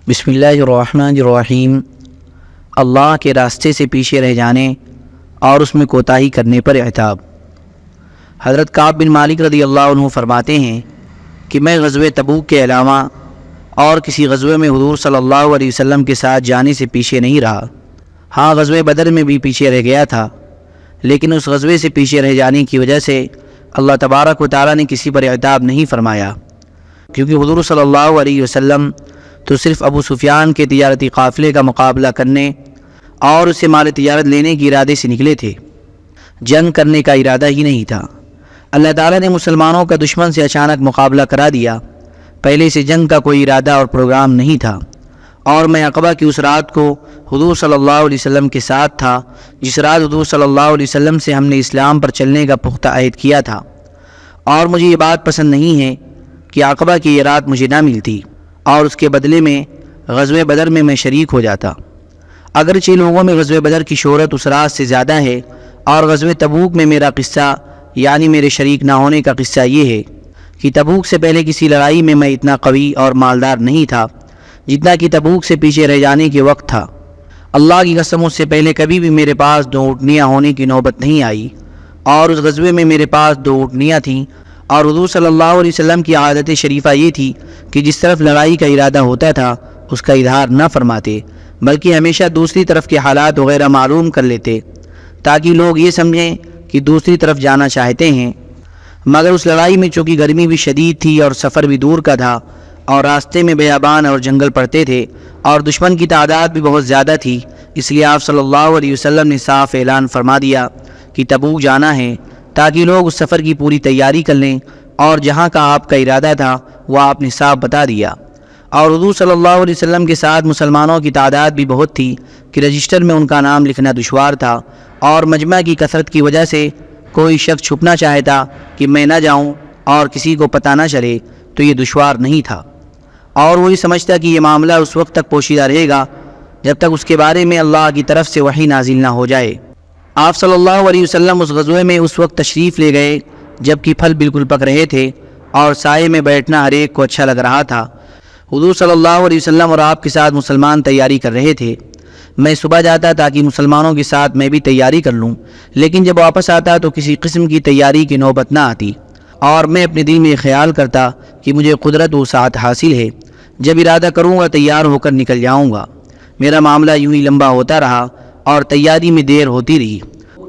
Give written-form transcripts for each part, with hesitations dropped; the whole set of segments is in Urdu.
بسم اللہ الرحمن الرحیم۔ اللہ کے راستے سے پیچھے رہ جانے اور اس میں کوتاہی کرنے پر عتاب۔ حضرت کعب بن مالک رضی اللہ عنہ فرماتے ہیں کہ میں غزوہ تبوک کے علاوہ اور کسی غزوے میں حضور صلی اللہ علیہ وسلم کے ساتھ جانے سے پیچھے نہیں رہا۔ ہاں، غزوہ بدر میں بھی پیچھے رہ گیا تھا، لیکن اس غزوے سے پیچھے رہ جانے کی وجہ سے اللہ تبارک و تعالیٰ نے کسی پر عتاب نہیں فرمایا، کیونکہ حضور صلی اللہ علیہ وسلم تو صرف ابو سفیان کے تجارتی قافلے کا مقابلہ کرنے اور اسے مال تجارت لینے کے ارادے سے نکلے تھے، جنگ کرنے کا ارادہ ہی نہیں تھا۔ اللہ تعالیٰ نے مسلمانوں کا دشمن سے اچانک مقابلہ کرا دیا، پہلے سے جنگ کا کوئی ارادہ اور پروگرام نہیں تھا، اور میں عقبہ کی اس رات کو حضور صلی اللہ علیہ وسلم کے ساتھ تھا، جس رات حضور صلی اللہ علیہ وسلم سے ہم نے اسلام پر چلنے کا پختہ عہد کیا تھا، اور مجھے یہ بات پسند نہیں ہے کہ عقبہ کی یہ رات مجھے نہ ملتی اور اس کے بدلے میں غزوہ بدر میں میں شریک ہو جاتا۔ اگرچہ لوگوں میں غزوہ بدر کی شہرت اس رات سے زیادہ ہے، اور غزوہ تبوک میں میرا قصہ یعنی میرے شریک نہ ہونے کا قصہ یہ ہے کہ تبوک سے پہلے کسی لڑائی میں میں اتنا قوی اور مالدار نہیں تھا جتنا کہ تبوک سے پیچھے رہ جانے کے وقت تھا۔ اللہ کی قسم اس سے پہلے کبھی بھی میرے پاس 2 اونٹنیاں ہونے کی نوبت نہیں آئی، اور اس غزوے میں میرے پاس 2 اونٹنیاں تھیں، اور حضور صلی اللہ علیہ وسلم کی عادت شریفہ یہ تھی کہ جس طرف لڑائی کا ارادہ ہوتا تھا اس کا اظہار نہ فرماتے، بلکہ ہمیشہ دوسری طرف کے حالات وغیرہ معلوم کر لیتے تاکہ لوگ یہ سمجھیں کہ دوسری طرف جانا چاہتے ہیں۔ مگر اس لڑائی میں چونکہ گرمی بھی شدید تھی اور سفر بھی دور کا تھا، اور راستے میں بیابان اور جنگل پڑتے تھے، اور دشمن کی تعداد بھی بہت زیادہ تھی، اس لیے آپ صلی اللہ علیہ وسلم نے صاف اعلان فرما دیا کہ تبوک جانا ہے، تاکہ لوگ اس سفر کی پوری تیاری کر لیں، اور جہاں کا آپ کا ارادہ تھا وہ آپ نے صاف بتا دیا۔ اور حضور صلی اللہ علیہ وسلم کے ساتھ مسلمانوں کی تعداد بھی بہت تھی کہ رجسٹر میں ان کا نام لکھنا دشوار تھا، اور مجمع کی کثرت کی وجہ سے کوئی شخص چھپنا چاہتا کہ میں نہ جاؤں اور کسی کو پتہ نہ چلے تو یہ دشوار نہیں تھا، اور وہی سمجھتا کہ یہ معاملہ اس وقت تک پوشیدہ رہے گا جب تک اس کے بارے میں اللہ کی طرف سے وحی نازل نہ ہو جائے۔ آپ صلی اللہ علیہ وسلم اس غزوے میں اس وقت تشریف لے گئے جبکہ پھل بالکل پک رہے تھے اور سائے میں بیٹھنا ہر ایک کو اچھا لگ رہا تھا۔ حضور صلی اللہ علیہ وسلم اور آپ کے ساتھ مسلمان تیاری کر رہے تھے۔ میں صبح جاتا تاکہ مسلمانوں کے ساتھ میں بھی تیاری کر لوں، لیکن جب واپس آتا تو کسی قسم کی تیاری کی نوبت نہ آتی، اور میں اپنے دل میں یہ خیال کرتا کہ مجھے قدرت و سعادت حاصل ہے، جب ارادہ کروں گا تیار ہو کر نکل جاؤں گا۔ میرا معاملہ یوں ہی لمبا ہوتا رہا اور تیاری میں دیر ہوتی رہی۔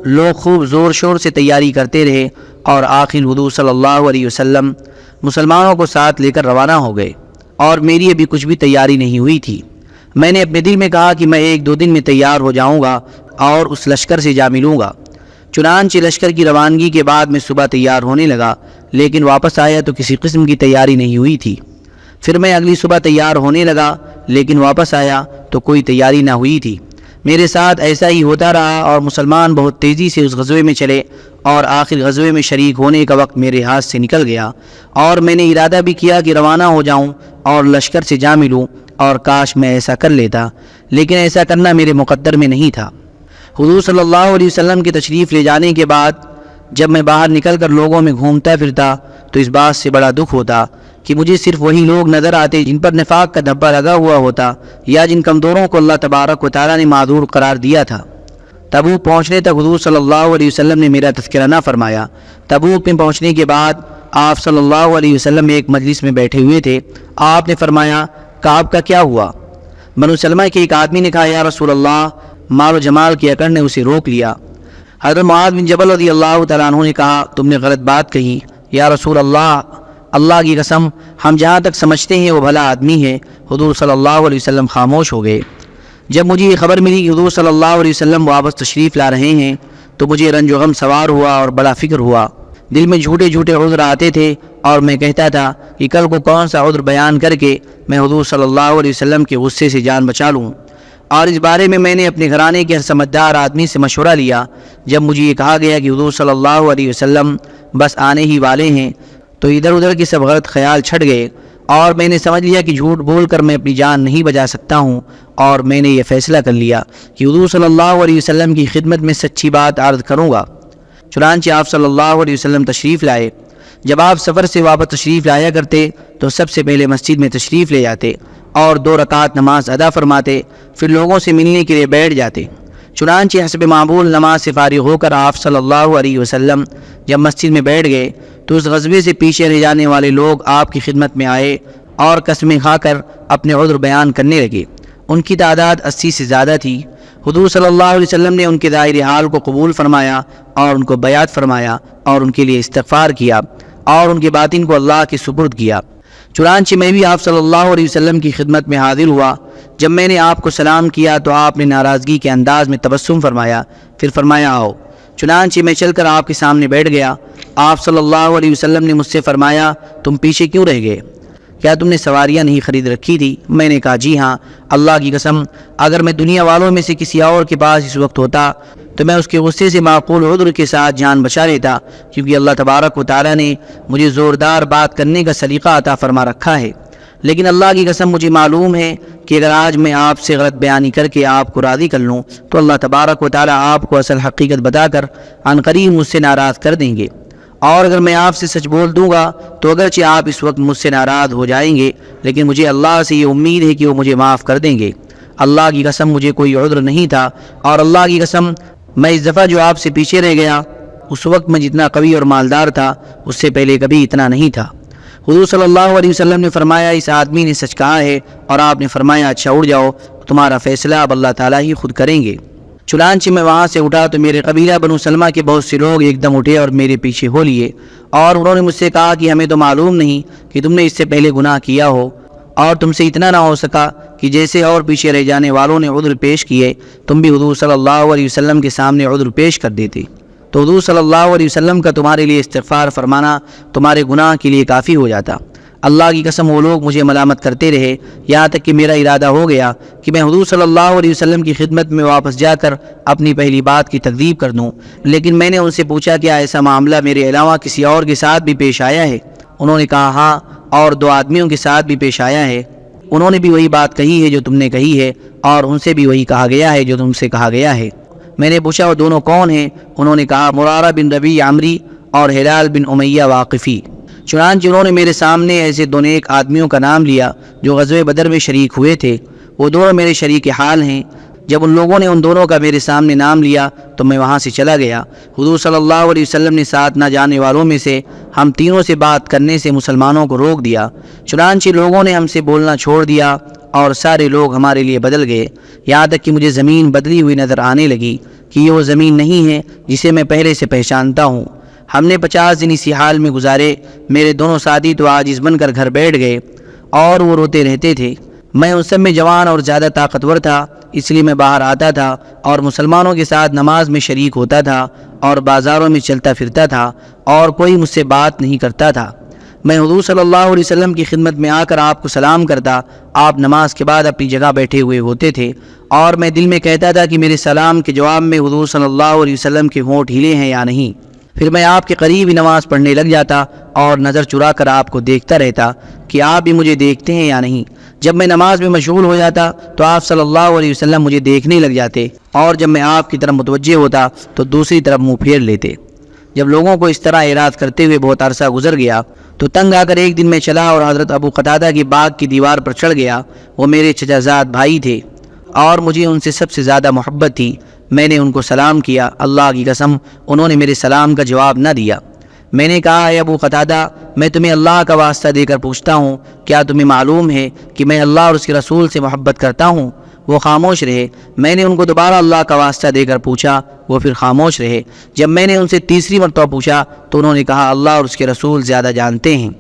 لوگ خوب زور شور سے تیاری کرتے رہے، اور آخر حضور صلی اللہ علیہ وسلم مسلمانوں کو ساتھ لے کر روانہ ہو گئے، اور میری ابھی کچھ بھی تیاری نہیں ہوئی تھی۔ میں نے اپنے دل میں کہا کہ میں 1-2 دن میں تیار ہو جاؤں گا اور اس لشکر سے جا ملوں گا۔ چنانچہ لشکر کی روانگی کے بعد میں صبح تیار ہونے لگا، لیکن واپس آیا تو کسی قسم کی تیاری نہیں ہوئی تھی۔ پھر میں اگلی صبح تیار ہونے لگا، لیکن واپس آیا تو کوئی تیاری نہ ہوئی تھی۔ میرے ساتھ ایسا ہی ہوتا رہا، اور مسلمان بہت تیزی سے اس غزوے میں چلے، اور آخر غزوے میں شریک ہونے کا وقت میرے ہاتھ سے نکل گیا، اور میں نے ارادہ بھی کیا کہ روانہ ہو جاؤں اور لشکر سے جا ملوں، اور کاش میں ایسا کر لیتا، لیکن ایسا کرنا میرے مقدر میں نہیں تھا۔ حضور صلی اللہ علیہ وسلم کے تشریف لے جانے کے بعد جب میں باہر نکل کر لوگوں میں گھومتا پھرتا تو اس بات سے بڑا دکھ ہوتا کہ مجھے صرف وہی لوگ نظر آتے جن پر نفاق کا دھبا لگا ہوا ہوتا، یا جن کمزوروں کو اللہ تبارک و تعالیٰ نے معذور قرار دیا تھا۔ تبوک پہنچنے تک حضور صلی اللہ علیہ وسلم نے میرا تذکرہ نہ فرمایا۔ تبوک میں پہنچنے کے بعد آپ صلی اللہ علیہ وسلم ایک مجلس میں بیٹھے ہوئے تھے۔ آپ نے فرمایا، کعب کا کیا ہوا؟ بنو سلمہ کے ایک آدمی نے کہا، یا رسول اللہ، مال و جمال کی اکڑ نے اسے روک لیا۔ حضرت معاذ بن جبل رضی اللہ تعالیٰ عنہ نے کہا، تم نے غلط بات کہی، یا رسول اللہ، اللہ کی قسم ہم جہاں تک سمجھتے ہیں وہ بھلا آدمی ہے۔ حضور صلی اللہ علیہ وسلم خاموش ہو گئے۔ جب مجھے یہ خبر ملی کہ حضور صلی اللہ علیہ وسلم واپس تشریف لا رہے ہیں تو مجھے رنج و غم سوار ہوا اور بڑا فکر ہوا۔ دل میں جھوٹے جھوٹے عذر آتے تھے، اور میں کہتا تھا کہ کل کو کون سا عذر بیان کر کے میں حضور صلی اللہ علیہ وسلم کے غصے سے جان بچا لوں۔ اور اس بارے میں نے اپنے گھرانے کے سمجھدار آدمی سے مشورہ لیا۔ جب مجھے یہ کہا گیا کہ حضور صلی اللہ علیہ وسلم بس آنے ہی والے ہیں تو ادھر ادھر کے سب غلط خیال چھٹ گئے، اور میں نے سمجھ لیا کہ جھوٹ بول کر میں اپنی جان نہیں بچا سکتا ہوں، اور میں نے یہ فیصلہ کر لیا کہ حضور صلی اللہ علیہ وسلم کی خدمت میں سچی بات عرض کروں گا۔ چنانچہ آپ صلی اللہ علیہ وسلم تشریف لائے۔ جب آپ سفر سے واپس تشریف لایا کرتے تو سب سے پہلے مسجد میں تشریف لے جاتے اور 2 رکعت نماز ادا فرماتے، پھر لوگوں سے ملنے کے لیے بیٹھ جاتے۔ چنانچہ حسب معمول نماز سے فارغ ہو کر آپ صلی اللہ علیہ وسلم جب مسجد میں بیٹھ گئے تو اس غزوے سے پیچھے رہ جانے والے لوگ آپ کی خدمت میں آئے اور قسمیں کھا کر اپنے عذر بیان کرنے لگے۔ ان کی تعداد 80 سے زیادہ تھی۔ حضور صلی اللہ علیہ وسلم نے ان کے ظاہری حال کو قبول فرمایا اور ان کو بیعت فرمایا اور ان کے لیے استغفار کیا اور ان کے باطن کو اللہ کے سپرد کیا۔ چنانچہ میں بھی آپ صلی اللہ علیہ وسلم کی خدمت میں حاضر ہوا۔ جب میں نے آپ کو سلام کیا تو آپ نے ناراضگی کے انداز میں تبسم فرمایا، پھر فرمایا آؤ۔ چنانچہ میں چل کر آپ کے سامنے بیٹھ گیا۔ آپ صلی اللہ علیہ وسلم نے مجھ سے فرمایا، تم پیچھے کیوں رہ گئے؟ کیا تم نے سواریاں نہیں خرید رکھی تھی؟ میں نے کہا جی ہاں، اللہ کی قسم اگر میں دنیا والوں میں سے کسی اور کے پاس اس وقت ہوتا تو میں اس کے غصے سے معقول عذر کے ساتھ جان بچا لیتا، کیونکہ اللہ تبارک و تعالیٰ نے مجھے زوردار بات کرنے کا سلیقہ عطا فرما رکھا ہے۔ لیکن اللہ کی قسم مجھے معلوم ہے کہ اگر آج میں آپ سے غلط بیانی کر کے آپ کو راضی کر لوں تو اللہ تبارک و تعالیٰ آپ کو اصل حقیقت بتا کر عنقریب مجھ سے ناراض کر دیں گے، اور اگر میں آپ سے سچ بول دوں گا تو اگرچہ آپ اس وقت مجھ سے ناراض ہو جائیں گے، لیکن مجھے اللہ سے یہ امید ہے کہ وہ مجھے معاف کر دیں گے۔ اللہ کی قسم مجھے کوئی عذر نہیں تھا، اور اللہ کی قسم میں اس دفعہ جو آپ سے پیچھے رہ گیا اس وقت میں جتنا قوی اور مالدار تھا اس سے پہلے کبھی اتنا نہیں تھا۔ حضور صلی اللہ علیہ وسلم نے فرمایا، اس آدمی نے سچ کہا ہے، اور آپ نے فرمایا اچھا اٹھ جاؤ، تمہارا فیصلہ اب اللہ تعالیٰ ہی خود کریں گے۔ چنانچہ میں وہاں سے اٹھا تو میرے قبیلہ بنو سلمہ کے بہت سے لوگ ایک دم اٹھے اور میرے پیچھے ہو لیے، اور انہوں نے مجھ سے کہا کہ ہمیں تو معلوم نہیں کہ تم نے اس سے پہلے گناہ کیا ہو، اور تم سے اتنا نہ ہو سکا کہ جیسے اور پیچھے رہ جانے والوں نے عذر پیش کیے تم بھی حضور صلی اللہ علیہ وسلم کے سامنے عذر پیش کر دیتے، تو حضور صلی اللہ علیہ وسلم کا تمہارے لیے استغفار فرمانا تمہارے گناہ کے لیے کافی ہو جاتا۔ اللہ کی قسم وہ لوگ مجھے ملامت کرتے رہے، یہاں تک کہ میرا ارادہ ہو گیا کہ میں حضور صلی اللہ علیہ وسلم کی خدمت میں واپس جا کر اپنی پہلی بات کی تکذیب کر دوں، لیکن میں نے ان سے پوچھا کیا ایسا معاملہ میرے علاوہ کسی اور کے ساتھ بھی پیش آیا ہے؟ انہوں نے کہا ہاں، اور 2 آدمیوں کے ساتھ بھی پیش آیا ہے، انہوں نے بھی وہی بات کہی ہے جو تم نے کہی ہے، اور ان سے بھی وہی کہا گیا ہے جو تم سے کہا گیا ہے۔ میں نے پوچھا وہ دونوں کون ہیں؟ انہوں نے کہا مرارہ بن ربیع عمری اور ہلال بن امیہ واقفی۔ چنانچہ انہوں نے میرے سامنے ایسے 2 نیک آدمیوں کا نام لیا جو غزوہ بدر میں شریک ہوئے تھے، وہ دونوں میرے شریک حال ہیں۔ جب ان لوگوں نے ان دونوں کا میرے سامنے نام لیا تو میں وہاں سے چلا گیا۔ حضور صلی اللہ علیہ وسلم نے ساتھ نہ جانے والوں میں سے ہم تینوں سے بات کرنے سے مسلمانوں کو روک دیا، چنانچہ لوگوں نے ہم سے بولنا چھوڑ دیا اور سارے لوگ ہمارے لیے بدل گئے، یہاں تک کہ مجھے زمین بدلی ہوئی نظر آنے لگی کہ یہ وہ زمین نہیں ہے جسے میں پہلے سے پہچانتا ہوں۔ ہم نے 50 دن اسی حال میں گزارے، میرے دونوں ساتھی تو عاجز بن کر گھر بیٹھ گئے اور وہ روتے رہتے تھے۔ میں ان سب میں جوان اور زیادہ طاقتور تھا، اس لیے میں باہر آتا تھا اور مسلمانوں کے ساتھ نماز میں شریک ہوتا تھا اور بازاروں میں چلتا پھرتا تھا اور کوئی مجھ سے بات نہیں کرتا تھا۔ میں حضور صلی اللہ علیہ وسلم کی خدمت میں آ کر آپ کو سلام کرتا، آپ نماز کے بعد اپنی جگہ بیٹھے ہوئے ہوتے تھے، اور میں دل میں کہتا تھا کہ میرے سلام کے جواب میں حضور صلی اللہ علیہ وسلم کے ہونٹ ہلے ہیں یا نہیں۔ پھر میں آپ کے قریب ہی نماز پڑھنے لگ جاتا اور نظر چرا کر آپ کو دیکھتا رہتا کہ آپ بھی مجھے دیکھتے ہیں یا نہیں۔ جب میں نماز میں مشغول ہو جاتا تو آپ صلی اللہ علیہ وسلم مجھے دیکھنے لگ جاتے، اور جب میں آپ کی طرف متوجہ ہوتا تو دوسری طرف منہ پھیر لیتے۔ جب لوگوں کو اس طرح اعراض کرتے ہوئے بہت عرصہ گزر گیا تو تنگ آ کر ایک دن میں چلا اور حضرت ابو قتادہ کی باغ کی دیوار پر چڑھ گیا۔ وہ میرے چچا زاد بھائی تھے اور مجھے ان سے سب سے زیادہ محبت تھی۔ میں نے ان کو سلام کیا، اللہ کی قسم انہوں نے میرے سلام کا جواب نہ دیا۔ میں نے کہا اے ابو قتادہ، میں تمہیں اللہ کا واسطہ دے کر پوچھتا ہوں، کیا تمہیں معلوم ہے کہ میں اللہ اور اس کے رسول سے محبت کرتا ہوں؟ وہ خاموش رہے۔ میں نے ان کو دوبارہ اللہ کا واسطہ دے کر پوچھا، وہ پھر خاموش رہے۔ جب میں نے ان سے تیسری مرتبہ پوچھا تو انہوں نے کہا اللہ اور اس کے رسول زیادہ جانتے ہیں۔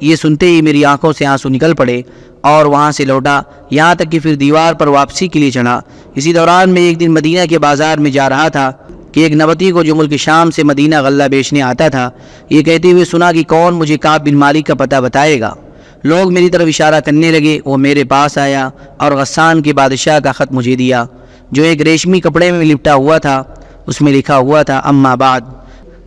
یہ سنتے ہی میری آنکھوں سے آنسو نکل پڑے اور وہاں سے لوٹا، یہاں تک کہ پھر دیوار پر واپسی کے لیے چڑھا۔ اسی دوران میں ایک دن مدینہ کے بازار میں جا رہا تھا کہ ایک نبطی کو جو ملک شام سے مدینہ غلہ بیچنے آتا تھا، یہ کہتے ہوئے سنا کہ کون مجھے کعب بن مالک کا پتہ بتائے گا۔ لوگ میری طرف اشارہ کرنے لگے، وہ میرے پاس آیا اور غسان کے بادشاہ کا خط مجھے دیا جو ایک ریشمی کپڑے میں لپٹا ہوا تھا۔ اس میں لکھا ہوا تھا اما بعد،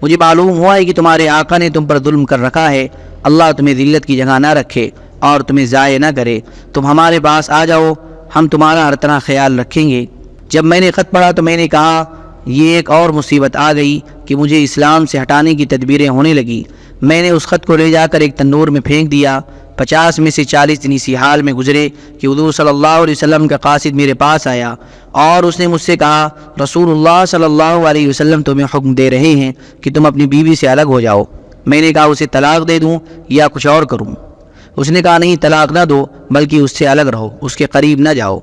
مجھے معلوم ہوا ہے کہ تمہارے آقا نے تم پر ظلم کر رکھا ہے، اللہ تمہیں ذلت کی جگہ نہ رکھے اور تمہیں ضائع نہ کرے، تم ہمارے پاس آ جاؤ، ہم تمہارا ہر طرح خیال رکھیں گے۔ جب میں نے خط پڑھا تو میں نے کہا یہ ایک اور مصیبت آ گئی کہ مجھے اسلام سے ہٹانے کی تدبیریں ہونے لگی۔ میں نے اس خط کو لے جا کر ایک تنور میں پھینک دیا، 50 میں سے 40 دن اسی حال میں گزرے کہ حضور صلی اللہ علیہ وسلم کا قاصد میرے پاس آیا اور اس نے مجھ سے کہا رسول اللہ صلی اللہ علیہ وسلم تمہیں حکم دے رہے ہیں کہ تم اپنی بیوی سے الگ ہو جاؤ۔ میں نے کہا اسے طلاق دے دوں یا کچھ اور کروں؟ اس نے کہا نہیں، طلاق نہ دو بلکہ اس سے الگ رہو، اس کے قریب نہ جاؤ۔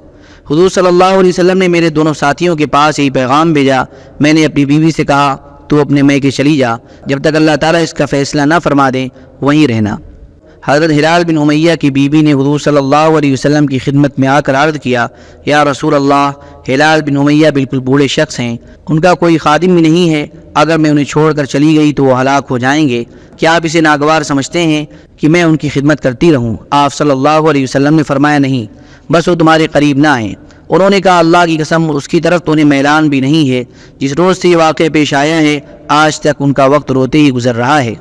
حضور صلی اللہ علیہ وسلم نے میرے دونوں ساتھیوں کے پاس یہی پیغام بھیجا۔ میں نے اپنی بیوی سے کہا تو اپنے میکے چلی جا، جب تک اللہ تعالیٰ اس کا فیصلہ نہ فرما دے وہیں رہنا۔ حضرت ہلال بن امیہ کی بیوی نے حضور صلی اللہ علیہ وسلم کی خدمت میں آ کر عرض کیا یا رسول اللہ، ہلال بن امیہ بالکل بوڑھے شخص ہیں، ان کا کوئی خادم بھی نہیں ہے، اگر میں انہیں چھوڑ کر چلی گئی تو وہ ہلاک ہو جائیں گے، کیا آپ اسے ناگوار سمجھتے ہیں کہ میں ان کی خدمت کرتی رہوں؟ آپ صلی اللہ علیہ وسلم نے فرمایا نہیں، بس وہ تمہارے قریب نہ آئیں۔ انہوں نے کہا اللہ کی قسم اس کی طرف تو انہیں میلان بھی نہیں ہے، جس روز سے یہ واقعہ پیش آیا ہے آج تک ان کا وقت روتے ہی گزر رہا ہے۔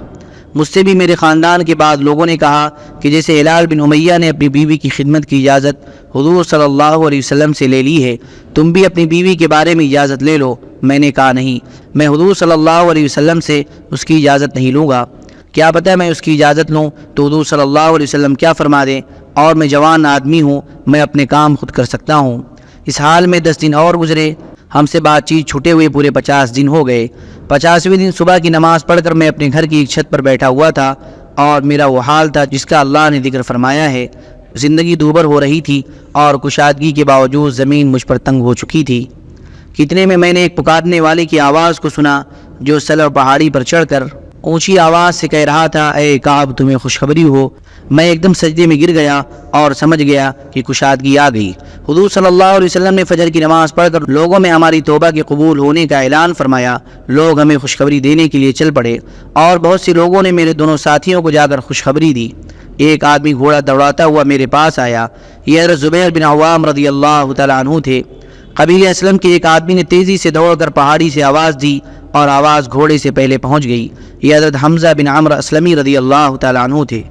مجھ سے بھی میرے خاندان کے بعد لوگوں نے کہا کہ جیسے ہلال بن امیہ نے اپنی بیوی کی خدمت کی اجازت حضور صلی اللہ علیہ وسلم سے لے لی ہے، تم بھی اپنی بیوی کے بارے میں اجازت لے لو۔ میں نے کہا نہیں، میں حضور صلی اللہ علیہ وسلم سے اس کی اجازت نہیں لوں گا، کیا پتہ میں اس کی اجازت لوں تو حضور صلی اللہ علیہ وسلم کیا فرما دیں، اور میں جوان آدمی ہوں، میں اپنے کام خود کر سکتا ہوں۔ اس حال میں 10 دن اور گزرے، ہم سے بات چیت چھٹے ہوئے پورے 50 دن ہو گئے۔ 50ویں دن صبح کی نماز پڑھ کر میں اپنے گھر کی ایک چھت پر بیٹھا ہوا تھا اور میرا وہ حال تھا جس کا اللہ نے ذکر فرمایا ہے۔ زندگی دوبر ہو رہی تھی اور کشادگی کے باوجود زمین مجھ پر تنگ ہو چکی تھی۔ کتنے میں نے ایک پکارنے والے کی آواز کو سنا جو سلر پہاڑی پر چڑھ کر اونچی آواز سے کہہ رہا تھا اے کعب تمہیں خوشخبری ہو۔ میں ایک دم سجدے میں گر گیا اور سمجھ گیا کہ کشادگی آ گئی۔ حضور صلی اللہ علیہ وسلم نے فجر کی نماز پڑھ کر لوگوں میں ہماری توبہ کے قبول ہونے کا اعلان فرمایا۔ لوگ ہمیں خوشخبری دینے کے لیے چل پڑے اور بہت سی لوگوں نے میرے دونوں ساتھیوں کو جا کر خوشخبری دی۔ ایک آدمی گھوڑا دوڑاتا ہوا میرے پاس آیا، یہ حضرت زبیر بن عوام رضی اللہ تعالیٰ عنہ تھے۔ قبیلہ اسلم کے ایک آدمی نے تیزی سے دوڑ کر پہاڑی سے آواز دی اور آواز گھوڑے سے پہلے پہنچ گئی۔ یہ حضرت حمزہ بن عمرو اسلمی رضی اللہ تعالیٰ عنہ تھے،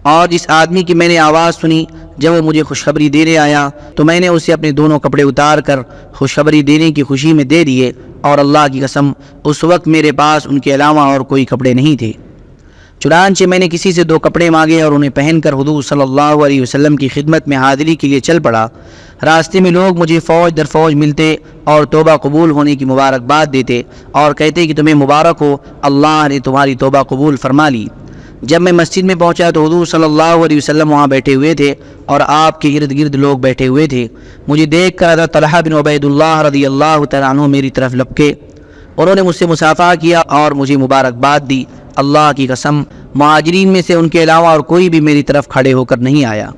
اور جس آدمی کی میں نے آواز سنی جب وہ مجھے خوشخبری دینے آیا تو میں نے اسے اپنے دونوں کپڑے اتار کر خوشخبری دینے کی خوشی میں دے دیے، اور اللہ کی قسم اس وقت میرے پاس ان کے علاوہ اور کوئی کپڑے نہیں تھے۔ چنانچہ میں نے کسی سے 2 کپڑے مانگے اور انہیں پہن کر حضور صلی اللہ علیہ وسلم کی خدمت میں حاضری کے لیے چل پڑا۔ راستے میں لوگ مجھے فوج در فوج ملتے اور توبہ قبول ہونے کی مبارکباد دیتے اور کہتے کہ تمہیں مبارک ہو، اللہ نے تمہاری توبہ قبول فرما لی۔ جب میں مسجد میں پہنچا تو حضور صلی اللہ علیہ وسلم وہاں بیٹھے ہوئے تھے اور آپ کے ارد گرد لوگ بیٹھے ہوئے تھے۔ مجھے دیکھ کر حضرت طلحہ بن عبید اللہ رضی اللہ تعالیٰ عنہ میری طرف لپکے، انہوں نے مجھ سے مصافحہ کیا اور مجھے مبارکباد دی۔ اللہ کی قسم مہاجرین میں سے ان کے علاوہ اور کوئی بھی میری طرف کھڑے ہو کر نہیں آیا،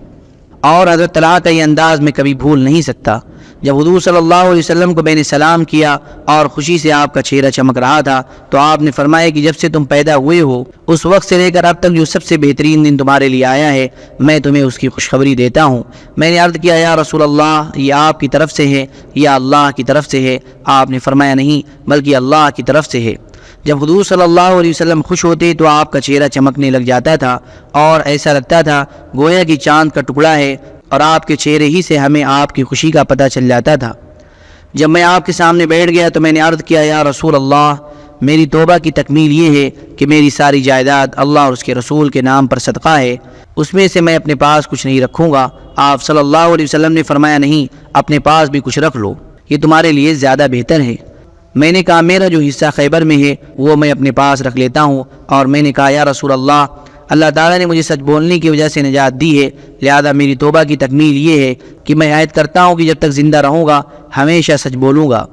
اور حضرت طلحہ کا یہ انداز میں کبھی بھول نہیں سکتا۔ جب حضور صلی اللہ علیہ وسلم کو میں نے سلام کیا اور خوشی سے آپ کا چہرہ چمک رہا تھا تو آپ نے فرمایا کہ جب سے تم پیدا ہوئے ہو اس وقت سے لے کر اب تک جو سب سے بہترین دن تمہارے لیے آیا ہے میں تمہیں اس کی خوشخبری دیتا ہوں۔ میں نے عرض کیا یا رسول اللہ یہ آپ کی طرف سے ہے یا اللہ کی طرف سے ہے؟ آپ نے فرمایا نہیں بلکہ اللہ کی طرف سے ہے۔ جب حضور صلی اللہ علیہ وسلم خوش ہوتے تو آپ کا چہرہ چمکنے لگ جاتا تھا اور ایسا لگتا تھا گویا کہ چاند کا ٹکڑا ہے، اور آپ کے چہرے ہی سے ہمیں آپ کی خوشی کا پتہ چل جاتا تھا۔ جب میں آپ کے سامنے بیٹھ گیا تو میں نے عرض کیا یا رسول اللہ میری توبہ کی تکمیل یہ ہے کہ میری ساری جائیداد اللہ اور اس کے رسول کے نام پر صدقہ ہے، اس میں سے میں اپنے پاس کچھ نہیں رکھوں گا۔ آپ صلی اللہ علیہ وسلم نے فرمایا نہیں، اپنے پاس بھی کچھ رکھ لو، یہ تمہارے لیے زیادہ بہتر ہے۔ میں نے کہا میرا جو حصہ خیبر میں ہے وہ میں اپنے پاس رکھ لیتا ہوں، اور میں نے کہا یا رسول اللہ اللہ تعالیٰ نے مجھے سچ بولنے کی وجہ سے نجات دی ہے، لہذا میری توبہ کی تکمیل یہ ہے کہ میں عہد کرتا ہوں کہ جب تک زندہ رہوں گا ہمیشہ سچ بولوں گا۔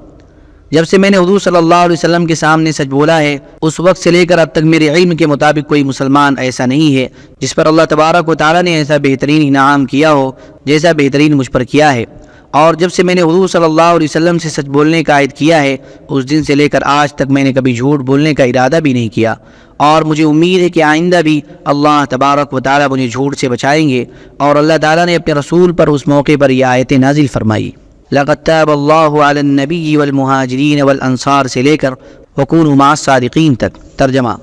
جب سے میں نے حضور صلی اللہ علیہ وسلم کے سامنے سچ بولا ہے اس وقت سے لے کر اب تک میرے علم کے مطابق کوئی مسلمان ایسا نہیں ہے جس پر اللہ تبارک و تعالیٰ نے ایسا بہترین انعام کیا ہو جیسا بہترین مجھ پر کیا ہے۔ اور جب سے میں نے حضور صلی اللہ علیہ وسلم سے سچ بولنے کا عہد کیا ہے اس دن سے لے کر آج تک میں نے کبھی جھوٹ بولنے کا ارادہ بھی نہیں کیا، اور مجھے امید ہے کہ آئندہ بھی اللہ تبارک و تعالیٰ مجھے جھوٹ سے بچائیں گے۔ اور اللہ تعالیٰ نے اپنے رسول پر اس موقع پر یہ آیتیں نازل فرمائی، لقد تاب اللہ علی النبی والمہاجرین والانصار سے لے کر وکونوا مع الصادقین تک۔ ترجمہ: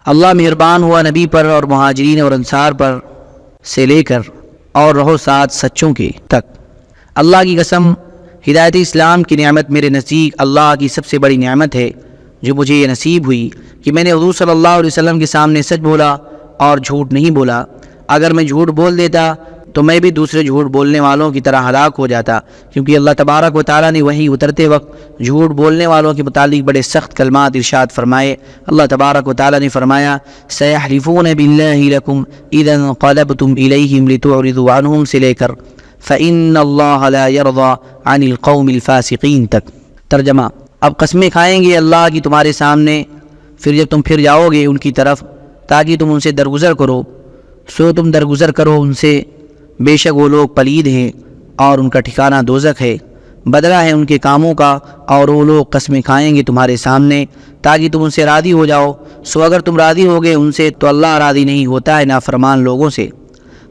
اللہ مہربان ہوا نبی پر اور مہاجرین اور انصار پر سے لے کر اور رہو ساتھ سچوں کے تک۔ اللہ کی قسم ہدایت اسلام کی نعمت میرے نزدیک اللہ کی سب سے بڑی نعمت ہے جو مجھے یہ نصیب ہوئی کہ میں نے حضور صلی اللہ علیہ وسلم کے سامنے سچ بولا اور جھوٹ نہیں بولا۔ اگر میں جھوٹ بول دیتا تو میں بھی دوسرے جھوٹ بولنے والوں کی طرح ہلاک ہو جاتا، کیونکہ اللہ تبارک و تعالیٰ نے وحی اترتے وقت جھوٹ بولنے والوں کے متعلق بڑے سخت کلمات ارشاد فرمائے۔ اللہ تبارک و تعالیٰ نے فرمایا سَيَحْلِفُونَ بِاللَّهِ لَكُمْ إِذَا انقَلَبْتُمْ إِلَيْهِمْ لِتُعْرِضُوا عَنْهُمْ سے لے کر فَإِنَّ اللَّهَ لَا يَرْضَى عَنِ الْقَوْمِ الْفَاسِقِينَ تک۔ ترجمہ، اب قسمیں کھائیں گے اللہ کی تمہارے سامنے، پھر جب تم پھر جاؤ گے ان کی طرف تاکہ تم ان سے درگزر کرو، سو تم درگزر کرو ان سے، بے شک وہ لوگ پلید ہیں اور ان کا ٹھکانہ دوزخ ہے، بدلہ ہے ان کے کاموں کا، اور وہ لوگ قسمیں کھائیں گے تمہارے سامنے تاکہ تم ان سے راضی ہو جاؤ، سو اگر تم راضی ہوگے ان سے تو اللہ راضی نہیں ہوتا ہے نافرمان لوگوں سے۔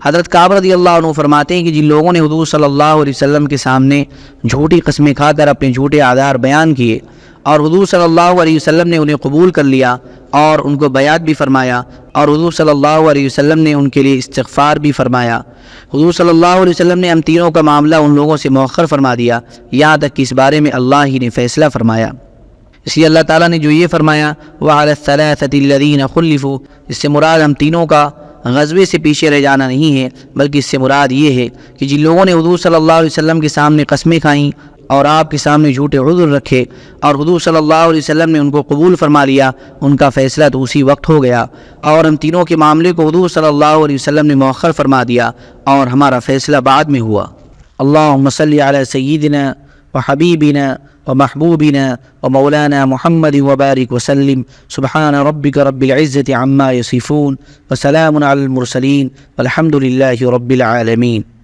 حضرت کعب رضی اللہ عنہ فرماتے ہیں کہ جن لوگوں نے حضور صلی اللہ علیہ وسلم کے سامنے جھوٹی قسمیں کھا کر اپنے جھوٹے اعذار بیان کیے اور حضور صلی اللہ علیہ وسلم نے انہیں قبول کر لیا اور ان کو بیعت بھی فرمایا، اور حضور صلی اللہ علیہ وسلم نے ان کے لیے استغفار بھی فرمایا، حضور صلی اللہ علیہ وسلم نے ہم تینوں کا معاملہ ان لوگوں سے مؤخر فرما دیا یہاں تک کہ اس بارے میں اللہ ہی نے فیصلہ فرمایا۔ اس لیے اللہ تعالیٰ نے جو یہ فرمایا وَعَلَى الثَّلَاثَةِ الَّذِينَ خُلِّفُوا، اس سے مراد ہم تینوں کا غزوے سے پیچھے رہ جانا نہیں ہے، بلکہ اس سے مراد یہ ہے کہ جن لوگوں نے حضور صلی اللہ علیہ وسلم کے سامنے قسمیں کھائیں اور آپ کے سامنے جھوٹے عذر رکھے اور حضور صلی اللہ علیہ وسلم نے ان کو قبول فرما لیا، ان کا فیصلہ تو اسی وقت ہو گیا، اور ہم تینوں کے معاملے کو حضور صلی اللہ علیہ وسلم نے مؤخر فرما دیا اور ہمارا فیصلہ بعد میں ہوا۔ اللہم صلی علی سیدنا وحبیبنا ومحبوبنا ومولانا محمد وبارک وسلم۔ سبحان ربک رب العزة عما یصفون وسلام علی المرسلین والحمد للہ رب العالمین۔